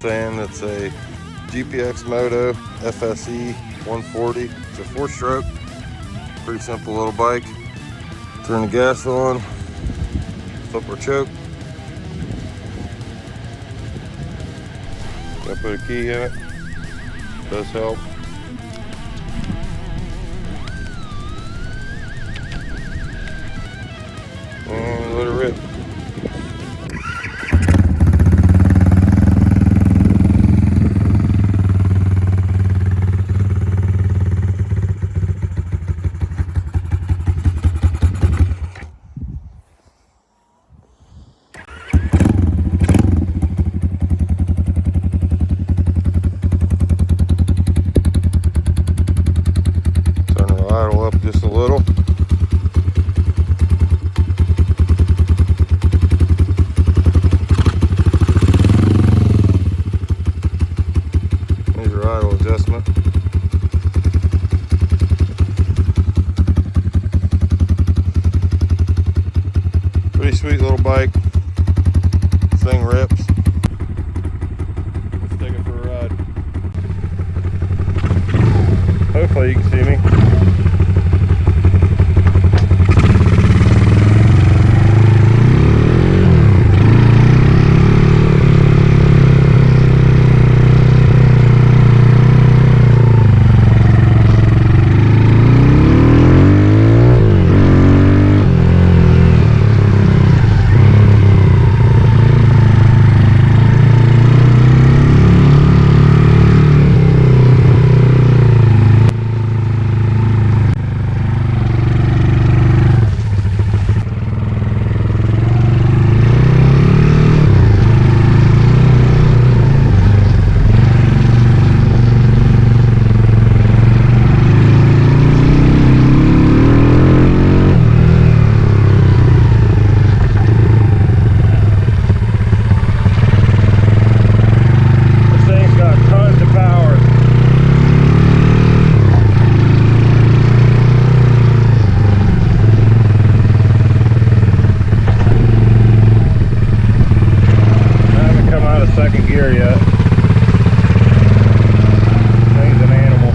stand. It's a GPXMOTO FSE140. It's a 4-stroke, pretty simple little bike. Turn the gas on, flip our choke. Gotta put a key in it, does help. And let it rip. Turn the idle up just a little. Idle adjustment. Pretty sweet little bike. This thing rips. Let's take it for a ride. Hopefully you can see me. Second gear yet. Thing's an animal.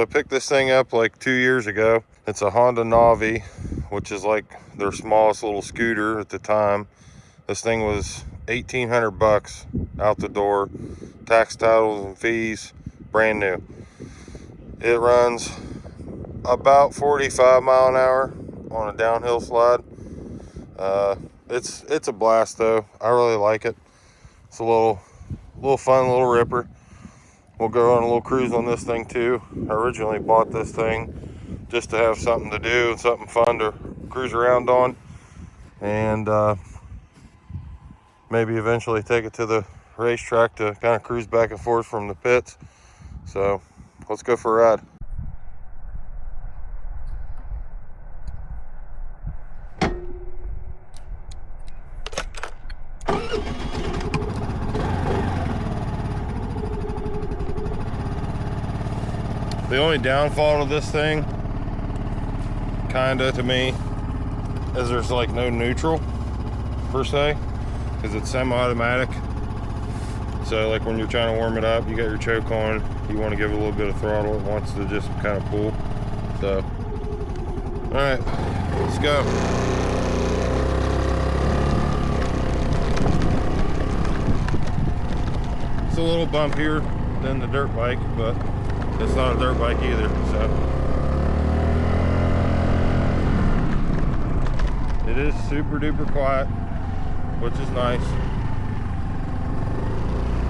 So I picked this thing up like 2 years ago. It's a Honda Navi, which is like their smallest little scooter at the time. This thing was 1,800 bucks out the door, tax, titles, and fees, brand new. It runs about 45 mile an hour on a downhill slide. It's a blast though. I really like it. It's a little fun little ripper. We'll go on a little cruise on this thing too. I originally bought this thing just to have something to do and something fun to cruise around on, and maybe eventually take it to the racetrack to kind of cruise back and forth from the pits. So let's go for a ride. The only downfall of this thing, kinda to me, is there's like no neutral per se, because it's semi-automatic. So like when you're trying to warm it up, you got your choke on, you want to give it a little bit of throttle, it wants to just kind of pull. So, all right, let's go. It's a little bumpier than the dirt bike, but it's not a dirt bike either, so. It is super duper quiet, which is nice.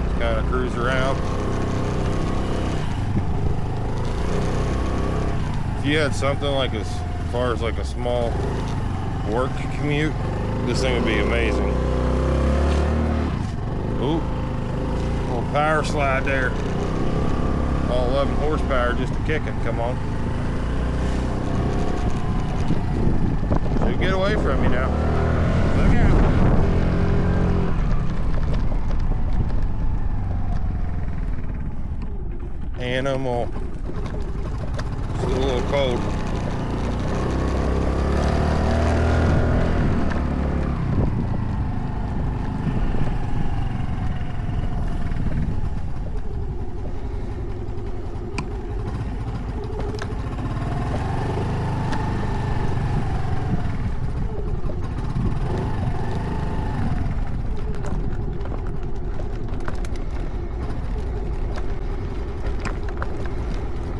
Just kind of cruise around. If you had something like as far as like a small work commute, this thing would be amazing. Ooh, little power slide there. All 11 horsepower just to kick it. Come on. Should get away from you now. Look out. Animal. It's a little cold.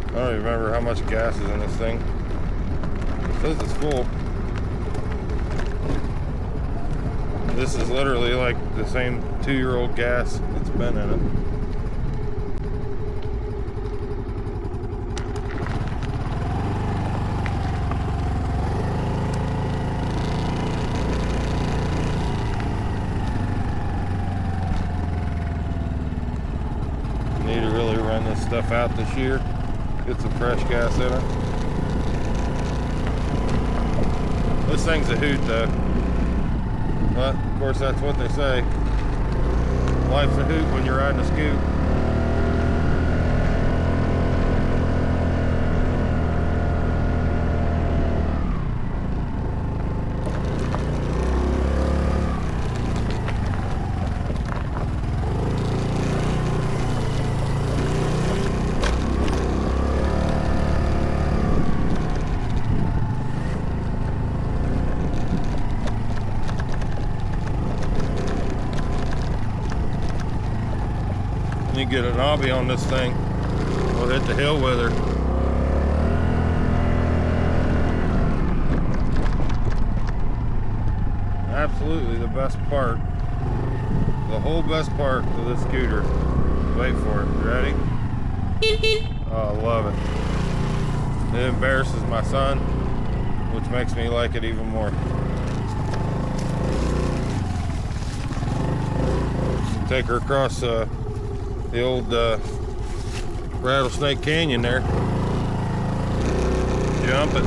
I don't even remember how much gas is in this thing. It says it's full. This is literally like the same 2-year-old gas that's been in it. Need to really run this stuff out this year. Get some fresh gas in it. This thing's a hoot though. But of course that's what they say. Life's a hoot when you're riding a scoot. You get a Navi on this thing, we'll hit the hill with her. Absolutely the best part, the whole best part of this scooter. Wait for it. Ready? Oh, I love it. It embarrasses my son, which makes me like it even more. Take her across the old Rattlesnake Canyon there. Jump it.